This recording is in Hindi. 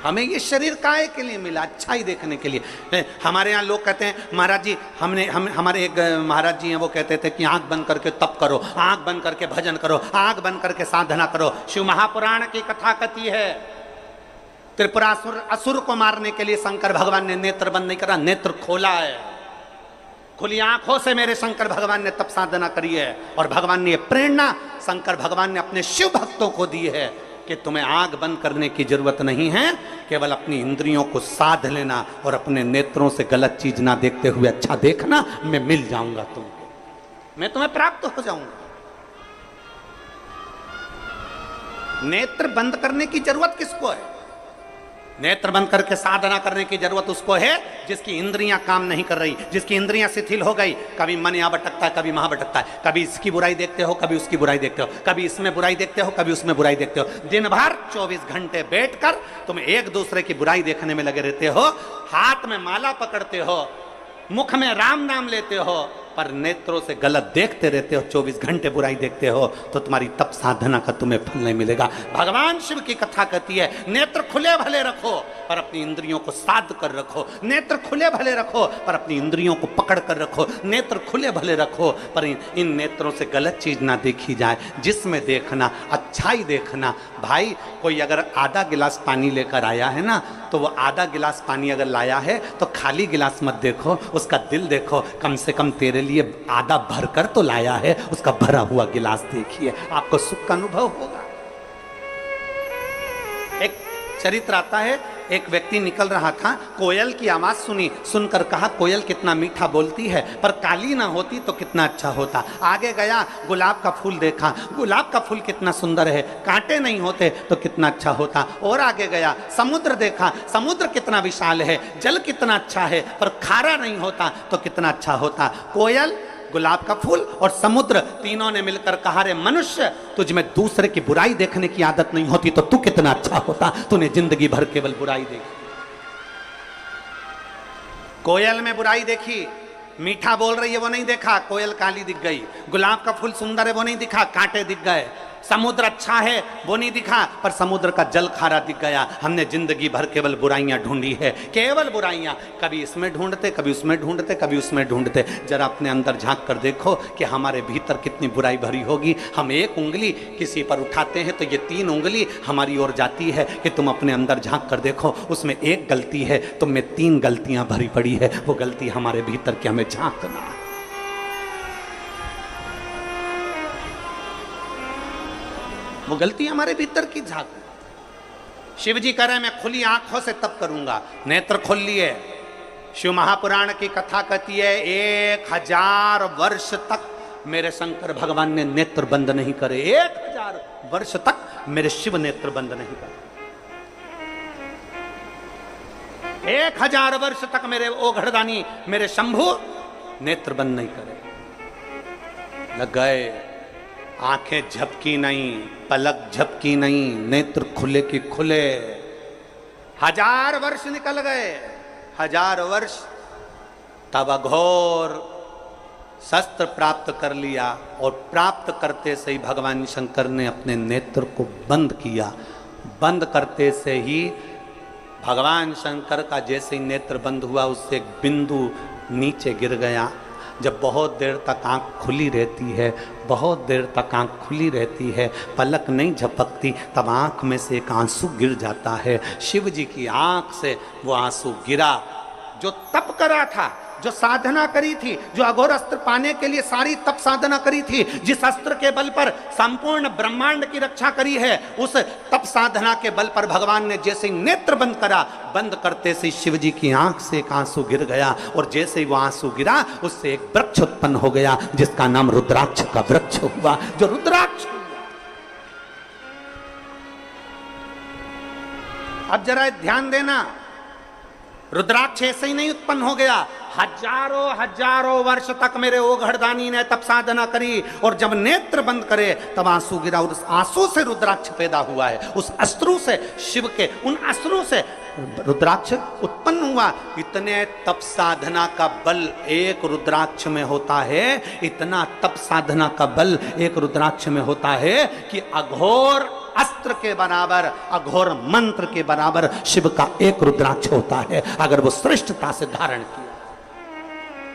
हमें ये शरीर काहे के लिए मिला? अच्छाई देखने के लिए। हमारे यहाँ लोग कहते हैं महाराज जी, हमारे एक महाराज जी हैं, वो कहते थे कि आंख बंद करके तप करो, आंख बंद करके भजन करो, आंख बंद करके साधना करो। शिव महापुराण की कथा कथी है, त्रिपुरासुर असुर को मारने के लिए शंकर भगवान ने नेत्र बंद नहीं करा, नेत्र खोला है। खुली आंखों से मेरे शंकर भगवान ने तप साधना करी है। और भगवान ने यह प्रेरणा शंकर भगवान ने अपने शिव भक्तों को दी है कि तुम्हें आंख बंद करने की जरूरत नहीं है, केवल अपनी इंद्रियों को साध लेना और अपने नेत्रों से गलत चीज ना देखते हुए अच्छा देखना, मैं मिल जाऊंगा तुमको, मैं तुम्हें प्राप्त हो जाऊंगा। नेत्र बंद करने की जरूरत किसको है? नेत्र बंद करके साधना करने की जरूरत उसको है जिसकी इंद्रियां काम नहीं कर रही, जिसकी इंद्रियां शिथिल हो गई। कभी मन यहां भटकता है, कभी वहां भटकता है, कभी इसकी बुराई देखते हो, कभी उसकी बुराई देखते हो, कभी इसमें बुराई देखते हो, कभी उसमें बुराई देखते हो। दिन भर 24 घंटे बैठकर तुम एक दूसरे की बुराई देखने में लगे रहते हो, हाथ में माला पकड़ते हो, मुख में राम नाम लेते हो, पर नेत्रों से गलत देखते रहते हो, 24 घंटे बुराई देखते हो, तो तुम्हारी तप साधना का तुम्हें फल नहीं मिलेगा। भगवान शिव की कथा कहती है नेत्र खुले भले रखो पर अपनी इंद्रियों को साध कर रखो, नेत्र खुले भले रखो पर अपनी इंद्रियों को पकड़ कर रखो, नेत्र खुले भले रखो पर इन नेत्रों से गलत चीज ना देखी जाए, जिसमें देखना अच्छाई देखना। भाई कोई अगर आधा गिलास पानी लेकर आया है ना, तो वो आधा गिलास पानी अगर लाया है तो खाली गिलास मत देखो, उसका दिल देखो, कम से कम तेरे लिए आधा भरकर तो लाया है, उसका भरा हुआ गिलास देखिए, आपको सुख का अनुभव होगा। एक चरित्र आता है, एक व्यक्ति निकल रहा था, कोयल की आवाज सुनी, सुनकर कहा कोयल कितना मीठा बोलती है, पर काली ना होती तो कितना अच्छा होता। आगे गया, गुलाब का फूल देखा, गुलाब का फूल कितना सुंदर है, कांटे नहीं होते तो कितना अच्छा होता। और आगे गया, समुद्र देखा, समुद्र कितना विशाल है, जल कितना अच्छा है, पर खारा नहीं होता तो कितना अच्छा होता। कोयल, गुलाब का फूल और समुद्र, तीनों ने मिलकर कहा रे मनुष्य, तुझ में दूसरे की बुराई देखने की आदत नहीं होती तो तू कितना अच्छा होता, तूने जिंदगी भर केवल बुराई देखी। कोयल में बुराई देखी, मीठा बोल रही है वो नहीं देखा, कोयल काली दिख गई। गुलाब का फूल सुंदर है वो नहीं दिखा, कांटे दिख गए। समुद्र अच्छा है वो नहीं दिखा, पर समुद्र का जल खारा दिख गया। हमने जिंदगी भर केवल बुराइयां ढूंढी है, केवल बुराइयां, कभी इसमें ढूंढते, कभी उसमें ढूंढते, कभी उसमें ढूंढते। जरा अपने अंदर झांक कर देखो कि हमारे भीतर कितनी बुराई भरी होगी। हम एक उंगली किसी पर उठाते हैं तो ये 3 उंगली हमारी ओर जाती है कि तुम अपने अंदर झांक कर देखो, उसमें एक गलती है, तुम में 3 गलतियां भरी पड़ी है। वो गलती हमारे भीतर की हमें झांकना। वो गलती हमारे भीतर की झांक। शिव जी कह रहे मैं खुली आंखों से तप करूंगा, नेत्र खोल लिए। शिव महापुराण की कथा कहती है 1000 वर्ष तक मेरे शंकर भगवान ने नेत्र बंद नहीं करे, 1000 वर्ष तक मेरे शिव नेत्र बंद नहीं करे, 1000 वर्ष तक मेरे ओघड़दानी मेरे शंभु नेत्र बंद नहीं करे। लग गए, आंखें झपकी नहीं, पलक झपकी नहीं, नेत्र खुले की खुले। 1000 वर्ष निकल गए, 1000 वर्ष, तब अघोर शस्त्र प्राप्त कर लिया और प्राप्त करते से ही भगवान शंकर ने अपने नेत्र को बंद किया। बंद करते से ही भगवान शंकर का जैसे ही नेत्र बंद हुआ, उससे एक बिंदु नीचे गिर गया। जब बहुत देर तक आंख खुली रहती है, बहुत देर तक आंख खुली रहती है, पलक नहीं झपकती, तब आंख में से एक आंसू गिर जाता है। शिव जी की आंख से वो आंसू गिरा। जो तप करा था, जो साधना करी थी, जो अघोर अस्त्र पाने के लिए सारी तप साधना करी थी, जिस अस्त्र के बल पर संपूर्ण ब्रह्मांड की रक्षा करी है, उस तप साधना के बल पर भगवान ने जैसे ही नेत्र बंद करा, बंद करते से शिव जी की आंख से एक आंसू गिर गया। और जैसे ही वो आंसू गिरा, उससे एक वृक्ष उत्पन्न हो गया, जिसका नाम रुद्राक्ष का वृक्ष हुआ। जो रुद्राक्ष, अब जरा ध्यान देना, रुद्राक्ष ऐसे ही नहीं उत्पन्न हो गया। हजारों वर्ष तक मेरे ओघड़दानी ने तप साधना करी, और जब नेत्र बंद करे तब आंसू गिरा, और उस आंसू से रुद्राक्ष पैदा हुआ है। उस अश्रु से, शिव के उन अश्रु से रुद्राक्ष उत्पन्न हुआ। इतने तप साधना का बल एक रुद्राक्ष में होता है, इतना तप साधना का बल एक रुद्राक्ष में होता है कि अघोर अस्त्र के बराबर, अघोर मंत्र के बराबर शिव का एक रुद्राक्ष होता है, अगर वो श्रेष्ठता से धारण किया।